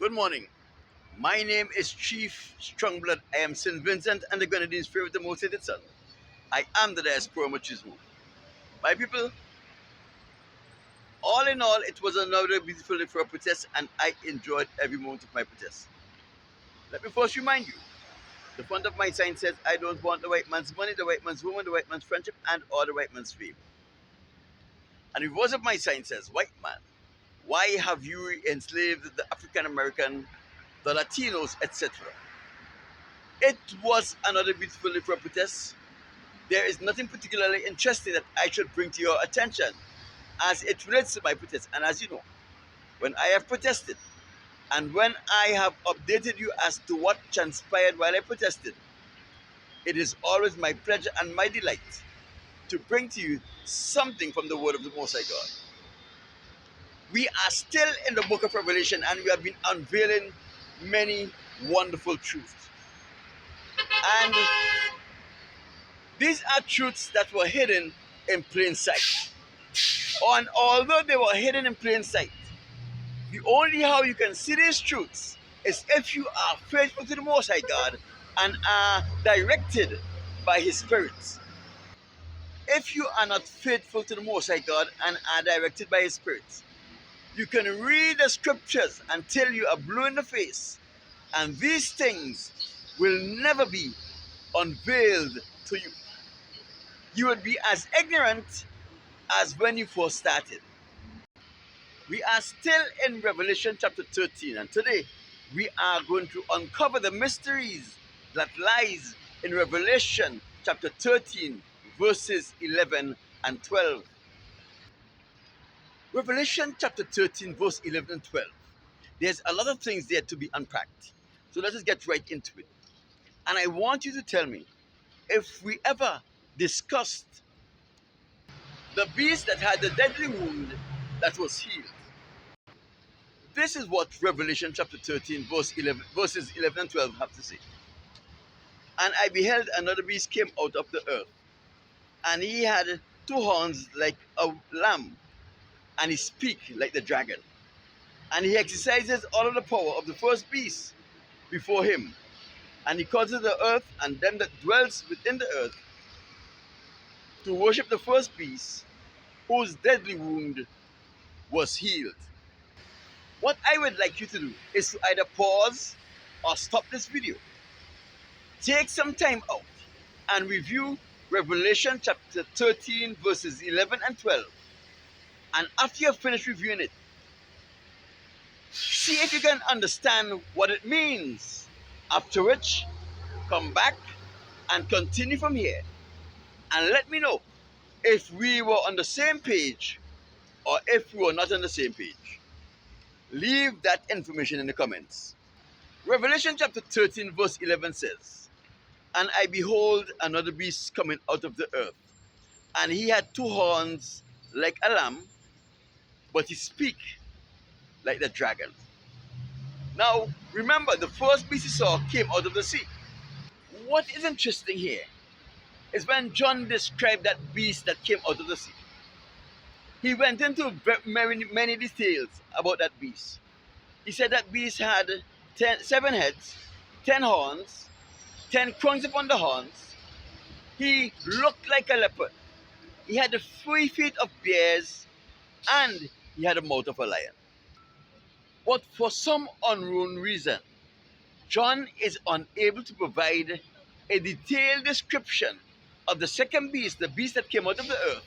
Good morning. My name is Chief Strongblood. I am St. Vincent and the Grenadines' favorite the most hated son. I am the diaspora machismo. My people, all in all, it was another beautiful day for a protest and I enjoyed every moment of my protest. Let me first remind you, the front of my sign says, I don't want the white man's money, the white man's woman, the white man's friendship, and or the white man's fame. And the reverse of my sign says, white man, why have you enslaved the African American, the Latinos, etc.? It was another beautiful day for a protest. There is nothing particularly interesting that I should bring to your attention as it relates to my protest. And as you know, when I have protested and when I have updated you as to what transpired while I protested, it is always my pleasure and my delight to bring to you something from the word of the Most High God. We are still in the book of Revelation and we have been unveiling many wonderful truths. And these are truths that were hidden in plain sight. And although they were hidden in plain sight, the only how you can see these truths is if you are faithful to the Most High God and are directed by His Spirit. If you are not faithful to the Most High God and are directed by His Spirit, you can read the scriptures until you are blue in the face, and these things will never be unveiled to you. You would be as ignorant as when you first started. We are still in Revelation chapter 13, and today we are going to uncover the mysteries that lies in Revelation chapter 13, verses 11 and 12. Revelation chapter 13, verse 11 and 12. There's a lot of things there to be unpacked. So let us get right into it. And I want you to tell me if we ever discussed the beast that had the deadly wound that was healed. This is what Revelation chapter 13, verses 11 and 12 have to say. And I beheld another beast came out of the earth, and he had two horns like a lamb, and he speak like the dragon. And he exercises all of the power of the first beast before him, and he causes the earth and them that dwells within the earth to worship the first beast, whose deadly wound was healed. What I would like you to do is to either pause or stop this video. Take some time out and review Revelation chapter 13, verses 11 and 12. And after you have finished reviewing it, see if you can understand what it means. After which, come back and continue from here. And let me know if we were on the same page or if we were not on the same page. Leave that information in the comments. Revelation chapter 13, verse 11 says, And I behold another beast coming out of the earth, and he had two horns like a lamb, but he speak like the dragon. Now, remember, the first beast he saw came out of the sea. What is interesting here is when John described that beast that came out of the sea, he went into many details about that beast. He said that beast had 7 heads, 10 horns, 10 crowns upon the horns. He looked like a leopard. He had the 3 feet of bears, and he had the mouth of a lion. But for some unknown reason, John is unable to provide a detailed description of the second beast, the beast that came out of the earth,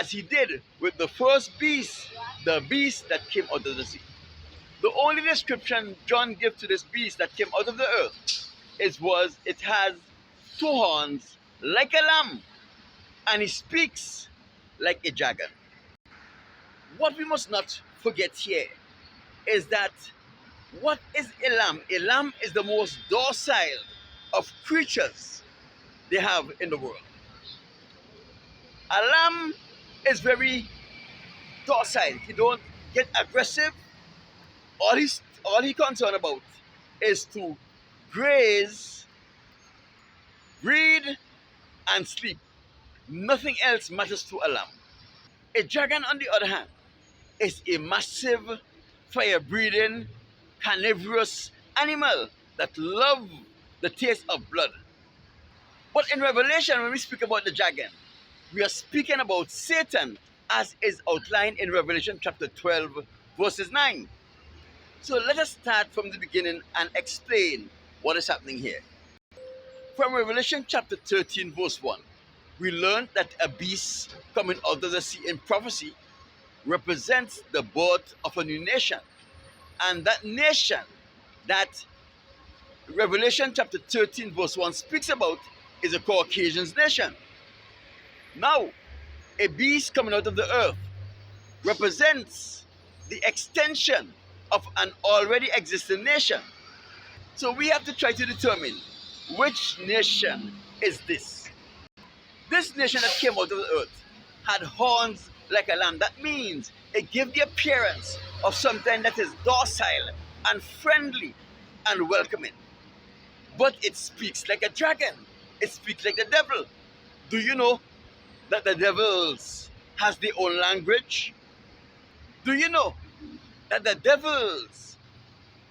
as he did with the first beast, the beast that came out of the sea. The only description John gives to this beast that came out of the earth was it has 2 horns like a lamb, and he speaks like a dragon. What we must not forget here is that what is a lamb? A lamb is the most docile of creatures they have in the world. A lamb is very docile. He don't get aggressive. All he concerned about is to graze, breed, and sleep. Nothing else matters to a lamb. A dragon, on the other hand, is a massive, fire-breathing carnivorous animal that love the taste of blood. But in Revelation, when we speak about the dragon, we are speaking about Satan as is outlined in Revelation chapter 12, verses 9. So let us start from the beginning and explain what is happening here. From Revelation chapter 13, verse 1, we learn that a beast coming out of the sea in prophecy represents the birth of a new nation. And that nation that Revelation chapter 13, verse 1 speaks about is a Caucasian nation. Now, a beast coming out of the earth represents the extension of an already existing nation. So we have to try to determine which nation is this. This nation that came out of the earth had horns like a lamb. That means it gives the appearance of something that is docile and friendly and welcoming. But it speaks like a dragon. It speaks like the devil. Do you know that the devils has their own language? Do you know that the devils,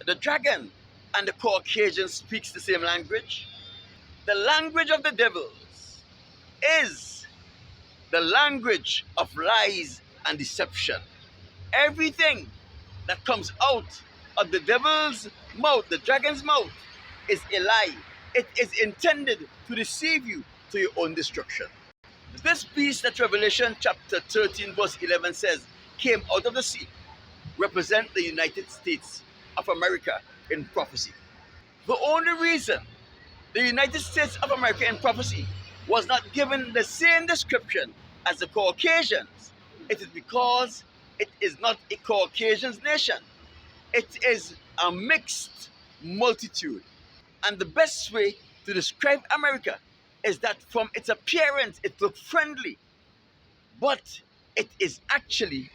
the dragon, and the Caucasian speaks the same language? The language of the devils is the language of lies and deception. Everything that comes out of the devil's mouth, the dragon's mouth, is a lie. It is intended to deceive you to your own destruction. This beast that Revelation chapter 13 verse 11 says came out of the sea represent the United States of America in prophecy. The only reason the United States of America in prophecy was not given the same description as the Caucasians, it is because it is not a Caucasian nation. It is a mixed multitude. And the best way to describe America is that from its appearance, it looks friendly, but it is actually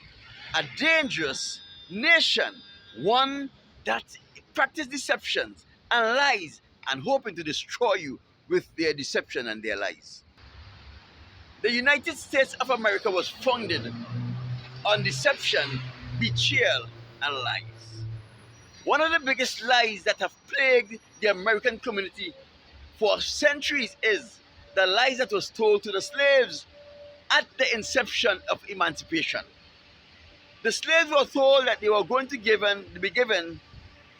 a dangerous nation, one that practices deceptions and lies and hoping to destroy you with their deception and their lies. The United States of America was founded on deception, betrayal, and lies. One of the biggest lies that have plagued the American community for centuries is the lies that was told to the slaves at the inception of emancipation. The slaves were told that they were going to be given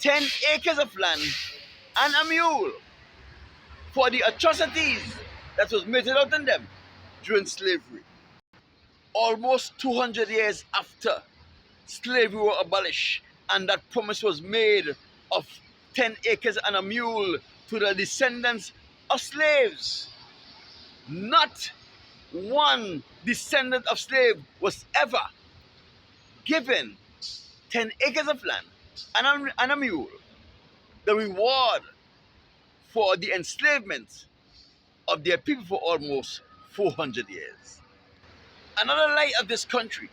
10 acres of land and a mule for the atrocities that was meted out on them during slavery. Almost 200 years after slavery was abolished and that promise was made of 10 acres and a mule to the descendants of slaves, not one descendant of slave was ever given 10 acres of land and a mule, the reward for the enslavement of their people for almost 400 years. Another lie of this country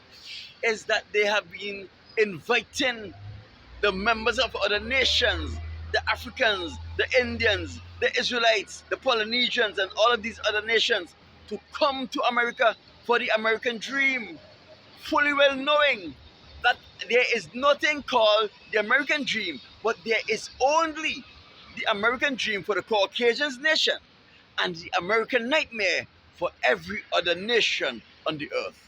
is that they have been inviting the members of other nations, the Africans, the Indians, the Israelites, the Polynesians, and all of these other nations to come to America for the American dream, fully well knowing that there is nothing called the American dream, but there is only the American dream for the Caucasian nation and the American nightmare for every other nation on the earth.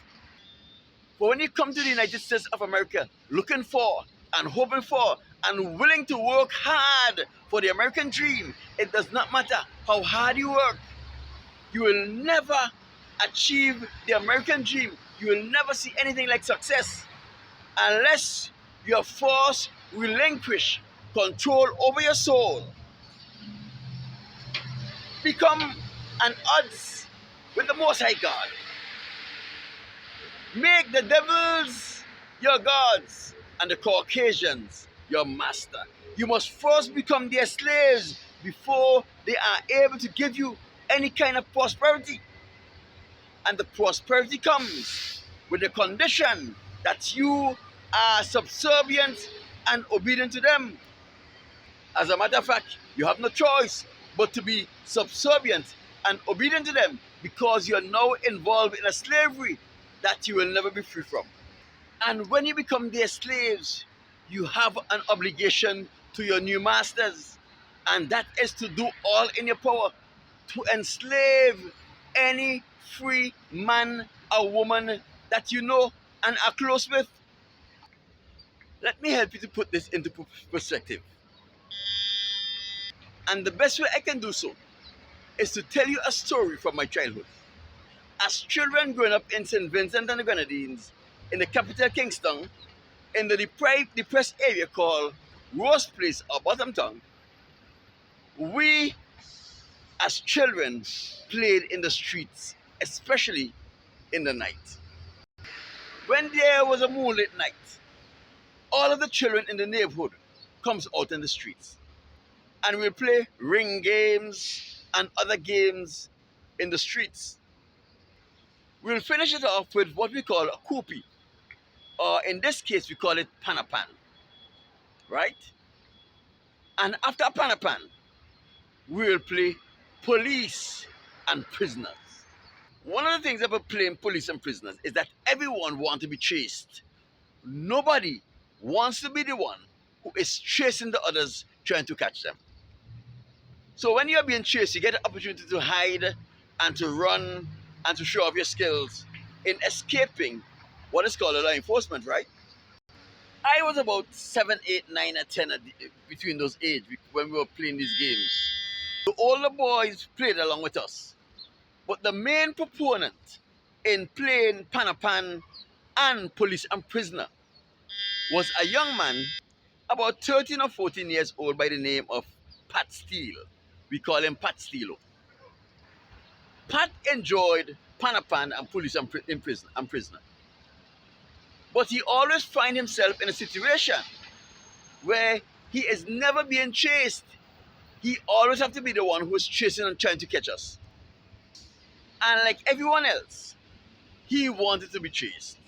But when you come to the United States of America looking for and hoping for and willing to work hard for the American dream, it does not matter how hard you work. You will never achieve the American dream. You will never see anything like success unless you are forced to relinquish control over your soul. Become an odds with the Most High God. Make the devils your gods and the Caucasians your master. You must first become their slaves before they are able to give you any kind of prosperity. And the prosperity comes with the condition that you are subservient and obedient to them. As a matter of fact, you have no choice but to be subservient and obedient to them because you are now involved in a slavery that you will never be free from. And when you become their slaves, you have an obligation to your new masters, and that is to do all in your power to enslave any free man or woman that you know and are close with. Let me help you to put this into perspective. And the best way I can do so is to tell you a story from my childhood. As children growing up in St. Vincent and the Grenadines, in the capital Kingston, in the depressed area called Rose Place or Bottomtown, we as children played in the streets, especially in the night. When there was a moonlit night, all of the children in the neighborhood comes out in the streets and we'll play ring games and other games in the streets. We'll finish it off with what we call a koopy, or in this case we call it panapan, right? And after panapan, we'll play police and prisoners. One of the things about playing police and prisoners is that everyone wants to be chased. Nobody wants to be the one who is chasing the others trying to catch them. So when you're being chased, you get the opportunity to hide and to run and to show off your skills in escaping what is called a law enforcement, right? I was about 7, 8, 9, and 10 between those ages when we were playing these games. The older boys played along with us. But the main proponent in playing panapan and police and prisoner was a young man about 13 or 14 years old by the name of Pat Steele. We call him Pat Steelo. Pat enjoyed panapan and police and prisoner. But he always find himself in a situation where he is never being chased. He always have to be the one who is chasing and trying to catch us. And like everyone else, he wanted to be chased.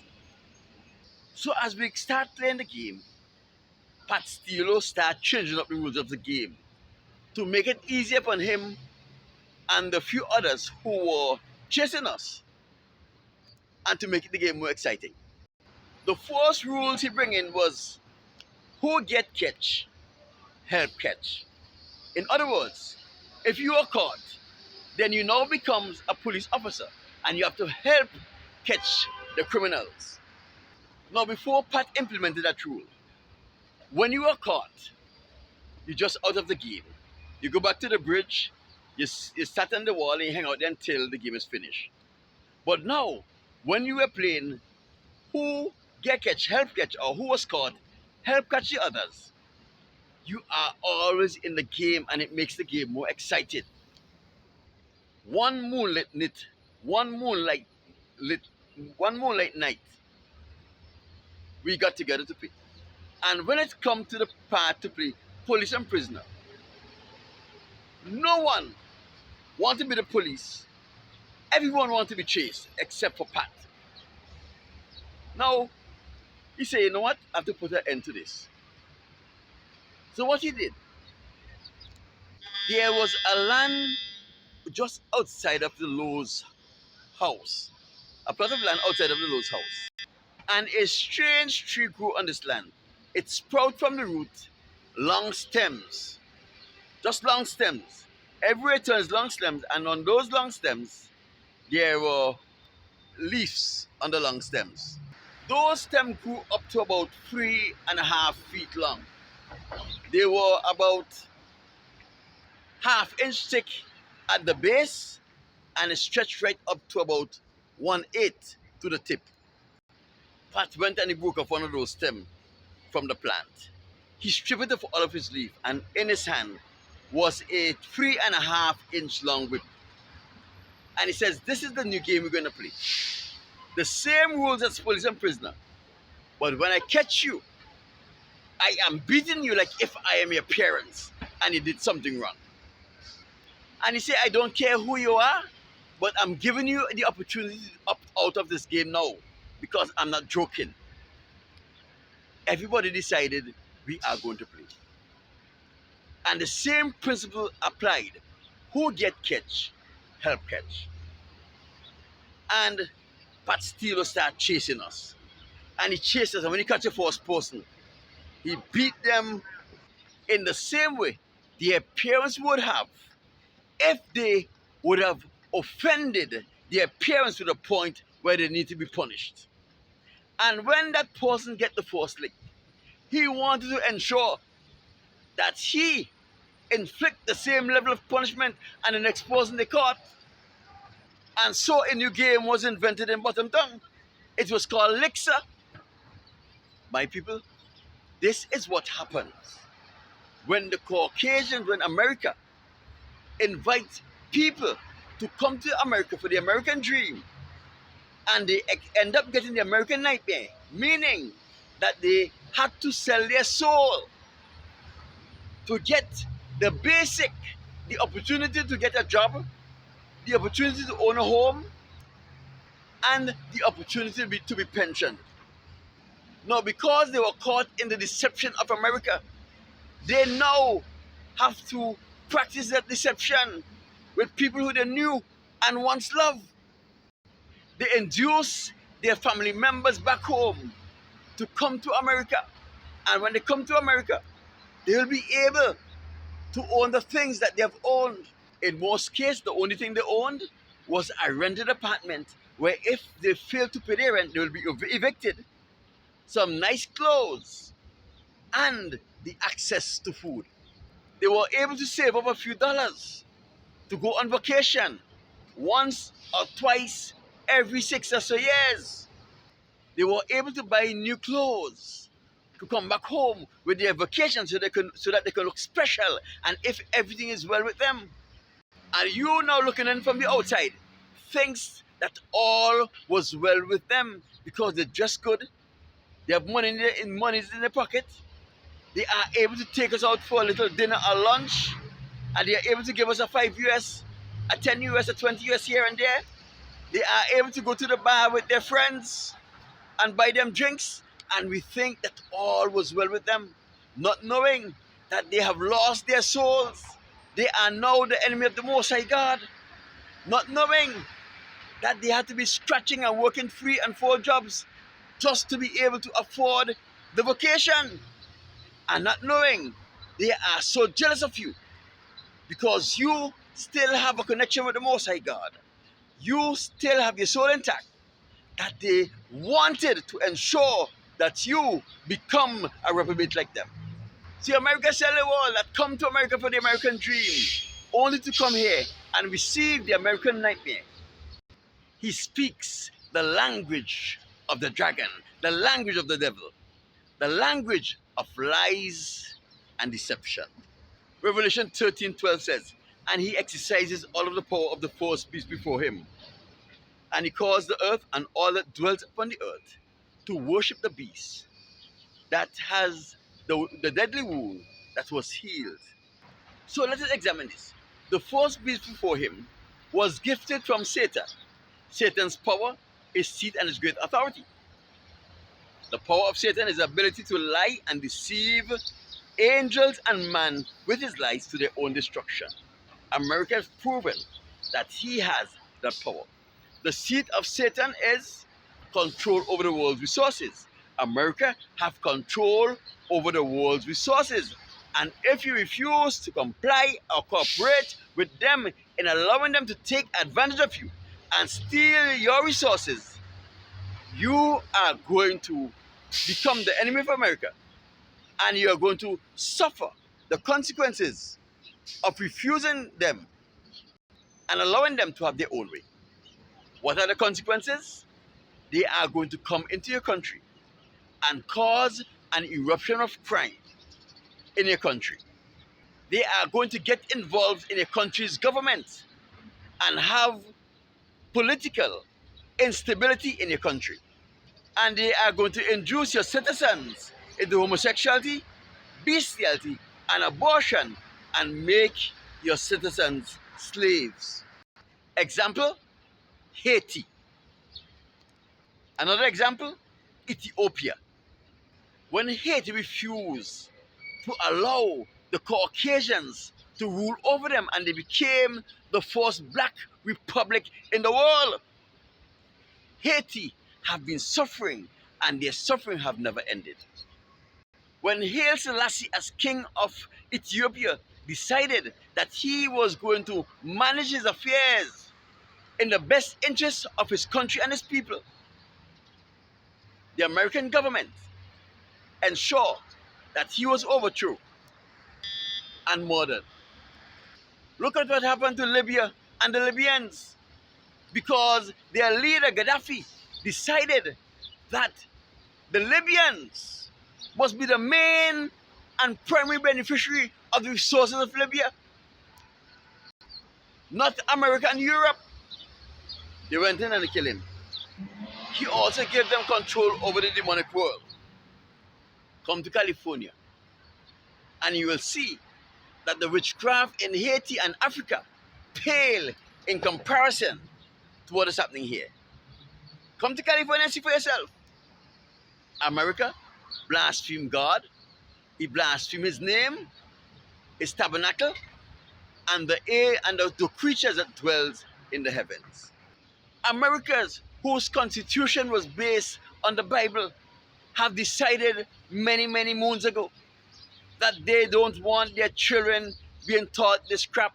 So as we start playing the game, Pat Steelo started changing up the rules of the game to make it easier for him and the few others who were chasing us, and to make the game more exciting. The first rules he bring in was who get catch, help catch. In other words, if you are caught, then you now becomes a police officer and you have to help catch the criminals. Now before Pat implemented that rule, when you are caught, you're just out of the game. You go back to the bridge, you sat on the wall and you hang out there until the game is finished. But now, when you were playing who get catch, help catch, or who was caught, help catch the others, you are always in the game and it makes the game more exciting. One moonlight night, we got together to play. And when it come to the part to play police and prisoner, no one want to be the police. Everyone want to be chased except for Pat. Now, he said, you know what? I have to put an end to this. So what he did, there was a land just outside of the Lowe's house. A plot of land outside of the Lowe's house. And a strange tree grew on this land. It sprouted from the root long stems. Just long stems. Everywhere turns long stems, and on those long stems, there were leaves on the long stems. Those stems grew up to about 3.5 feet long. They were about half-inch thick at the base, and it stretched right up to about 1/8 to the tip. Pat went and he broke off one of those stems from the plant. He stripped it of all of his leaf, and in his hand was a 3.5-inch long whip. And he says, this is the new game we're going to play. The same rules as police and prisoner. But when I catch you, I am beating you like if I am your parents and you did something wrong. And he said, I don't care who you are, but I'm giving you the opportunity to opt out of this game now because I'm not joking. Everybody decided we are going to play. And the same principle applied. Who get catch, help catch. And Pat Steele started chasing us. And he chased us, and when he catch the first person, He beat them in the same way their parents would have if they would have offended their parents to the point where they need to be punished. And when that person get the first lick, he wanted to ensure that he inflict the same level of punishment on the next person they caught. And so a new game was invented in Bottom Tongue. It was called Lixa. My people, this is what happens when the Caucasians, when America invite people to come to America for the American dream, and they end up getting the American nightmare, meaning that they had to sell their soul to get the basic, the opportunity to get a job, the opportunity to own a home, and the opportunity to be pensioned. Now, because they were caught in the deception of America, they now have to practice that deception with people who they knew and once loved. They induce their family members back home to come to America. And when they come to America, they will be able to own the things that they have owned. In most cases, the only thing they owned was a rented apartment where if they fail to pay their rent, they will be evicted. Some nice clothes, and the access to food. They were able to save up a few dollars to go on vacation once or twice every 6 or so years. They were able to buy new clothes to come back home with their vacation so that they can look special, and if everything is well with them. And you now looking in from the outside thinks that all was well with them because they're just good. They have money in their pocket. They are able to take us out for a little dinner or lunch, and they are able to give us a 5 US, a 10 US, a 20 US here and there. They are able to go to the bar with their friends and buy them drinks, and we think that all was well with them, not knowing that they have lost their souls. They are now the enemy of the Most High God, not knowing that they had to be scratching and working 3 and 4 jobs just to be able to afford the vacation, and not knowing they are so jealous of you because you still have a connection with the Most High God. You still have your soul intact, that they wanted to ensure that you become a reprobate like them. See, America tell the world that come to America for the American dream, only to come here and receive the American nightmare. He speaks the language of the dragon, the language of the devil, the language of lies and deception. Revelation 13:12 says, and he exercises all of the power of the first beast before him. And he caused the earth and all that dwells upon the earth to worship the beast that has the deadly wound that was healed. So let us examine this. The first beast before him was gifted from Satan. Satan's power, his seat, and his great authority. The power of Satan is the ability to lie and deceive angels and man with his lies to their own destruction. America has proven that he has that power. The seat of Satan is control over the world's resources. America have control over the world's resources. And if you refuse to comply or cooperate with them in allowing them to take advantage of you and steal your resources, you are going to become the enemy of America, and you are going to suffer the consequences of refusing them and allowing them to have their own way. What are the consequences? They are going to come into your country and cause an eruption of crime in your country. They are going to get involved in your country's government and have political instability in your country. And they are going to induce your citizens into homosexuality, bestiality, and abortion, and make your citizens slaves. Example, Haiti. Another example, Ethiopia. When Haiti refused to allow the Caucasians to rule over them, and they became the first black republic in the world. Haiti have been suffering, and their suffering have never ended. when Haile Selassie, as king of Ethiopia, decided that he was going to manage his affairs in the best interest of his country and his people, the American government ensured that he was overthrown and murdered. Look at what happened to Libya and the Libyans, because their leader Gaddafi decided that the Libyans must be the main and primary beneficiary of the resources of Libya, not America and Europe. They went in and they killed him. He also gave them control over the demonic world. Come to California and you will see that the witchcraft in Haiti and Africa pale in comparison to what is happening here. Come to California and see for yourself. America blasphemed God. He blasphemed his name, his tabernacle, and the air and the creatures that dwells in the heavens. Americas, whose constitution was based on the Bible, have decided many, many moons ago that they don't want their children being taught this crap.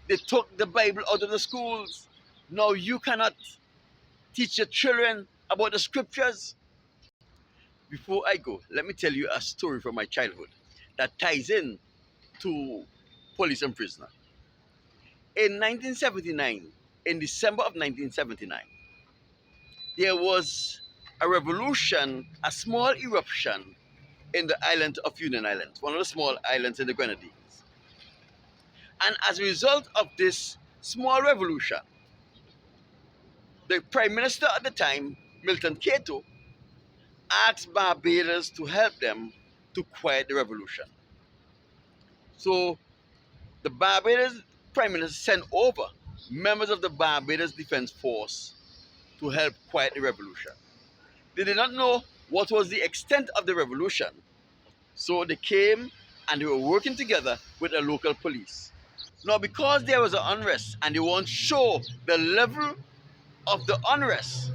They took the Bible out of the schools. Now you cannot teach your children about the scriptures. Before I go, let me tell you a story from my childhood that ties in to police and prisoner. In 1979, in December of 1979, there was a revolution, a small eruption in the island of Union Island, one of the small islands in the Grenadines. And as a result of this small revolution, the Prime Minister at the time, Milton Cato, asked Barbados to help them to quiet the revolution. So the Barbados Prime Minister sent over members of the Barbados Defense Force to help quiet the revolution. They did not know what was the extent of the revolution, so they came and they were working together with the local police. Now, because there was an unrest and they weren't sure the level of the unrest,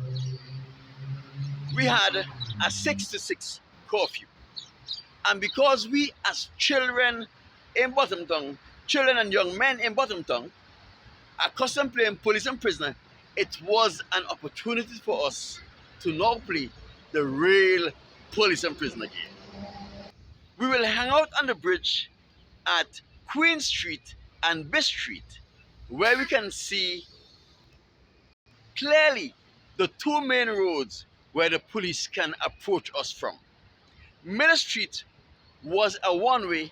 we had a 6 to 6 curfew. And because we as children in Bottomtown, children and young men in Bottomtown, accustomed playing police and prisoner, it was an opportunity for us to now play the real police and prisoner game. We will hang out on the bridge at Queen Street and Biss Street, where we can see clearly the two main roads where the police can approach us from. Middle Street was a one-way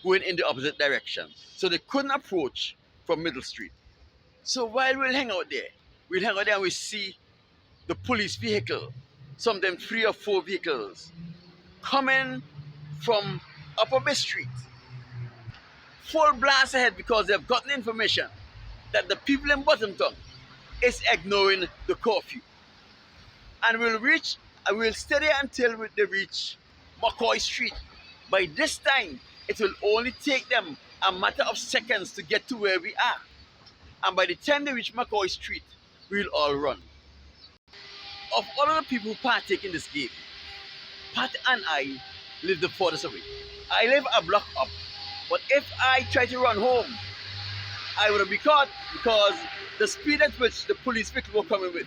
going in the opposite direction, so they couldn't approach from Middle Street. So while we'll hang out there and we see the police vehicle, sometimes 3 or 4 vehicles, coming from Upper Biss Street, full blast ahead, because they've gotten information that the people in Bottomtown is ignoring the curfew. And we'll stay there until they reach McCoy Street. By this time, it will only take them a matter of seconds to get to where we are. And by the time they reach McCoy Street, we'll all run. Of all of the people who partake in this game, Pat and I live the furthest away. I live a block up, but if I try to run home, I would have been caught, because the speed at which the police vehicle were coming with,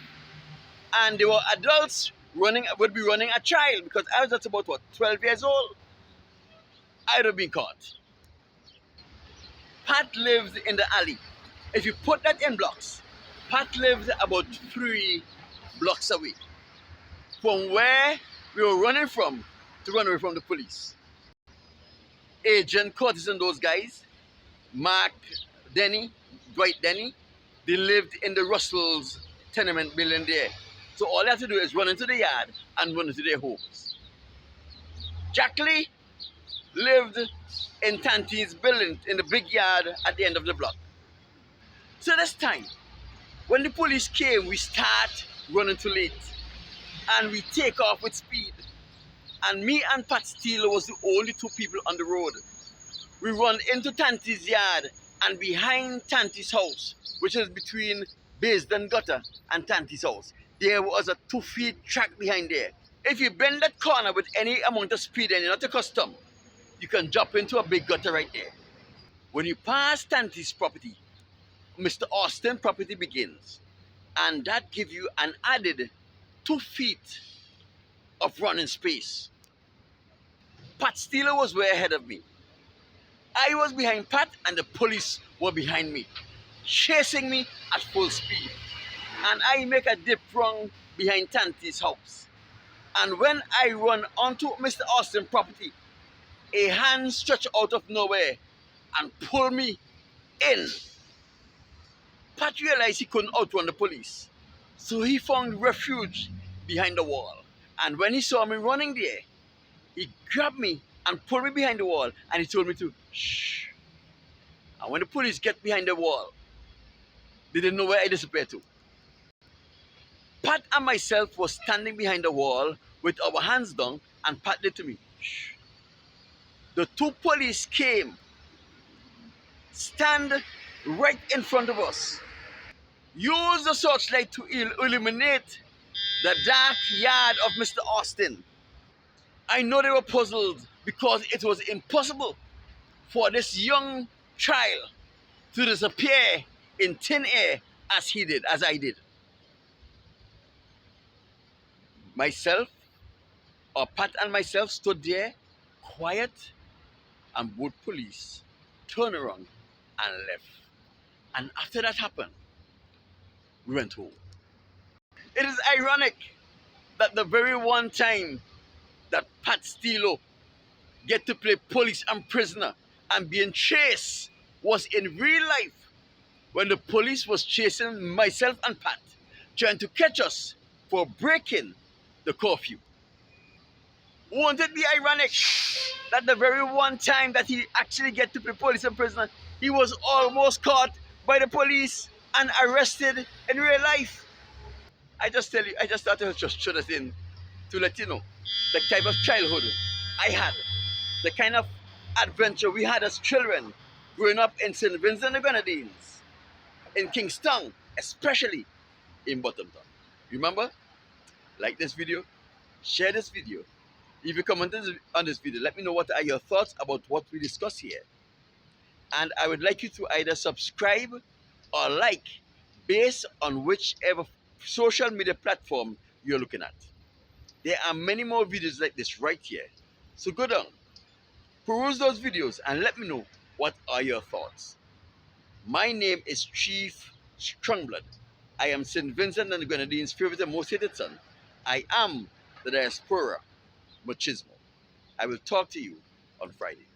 and they were adults would be running a child, because I was just about 12 years old. I would have been caught. Pat lives in the alley. If you put that in blocks, Pat lives about 3 blocks away from where we were running from to run away from the police. Agent Curtis and those guys, Mark Denny, Dwight Denny, they lived in the Russell's tenement building there. So all they have to do is run into the yard and run into their homes. Jack Lee lived in Tanti's building in the big yard at the end of the block. So this time, when the police came, we start running too late. And we take off with speed. And me and Pat Steele was the only 2 people on the road. We run into Tanti's yard and behind Tanti's house, which is between Baysden Gutter and Tanti's house, there was a 2-feet track behind there. If you bend that corner with any amount of speed and you're not accustomed, you can drop into a big gutter right there. When you pass Tanti's property, Mr. Austin property begins. And that gives you an added 2 feet of running space. Pat Steeler was way ahead of me. I was behind Pat and the police were behind me, chasing me at full speed. And I make a dip wrong behind Tanti's house. And when I run onto Mr. Austin property, a hand stretched out of nowhere and pulled me in. Pat realized he couldn't outrun the police, so he found refuge behind the wall. And when he saw me running there, he grabbed me and pulled me behind the wall, and he told me to shh. And when the police get behind the wall, they didn't know where I disappeared to. Pat and myself was standing behind the wall with our hands down, and Pat did to me shh. The 2 police came, stand right in front of us, use the searchlight to illuminate the dark yard of Mr. Austin. I know they were puzzled because it was impossible for this young child to disappear in thin air as I did. Pat and myself stood there quiet, and both police turned around and left. And after that happened, we went home. It is ironic that the very one time that Pat Steeler get to play police and prisoner and being chased was in real life, when the police was chasing myself and Pat, trying to catch us for breaking the curfew. Won't it be ironic that the very one time that he actually get to play police and prisoner, he was almost caught by the police and arrested in real life? I just thought I just show this in to let you know the type of childhood I had, the kind of adventure we had as children growing up in St. Vincent and the Grenadines, in Kingston, especially in Bottomtown. Remember, like this video, share this video. If you comment on this video, let me know what are your thoughts about what we discuss here. And I would like you to either subscribe or like based on whichever social media platform you're looking at. There are many more videos like this right here. So go down, peruse those videos, and let me know what are your thoughts. My name is Chief Strongblood. I am St. Vincent and the Grenadines' favorite and most hated son. I am the diaspora machismo. I will talk to you on Friday.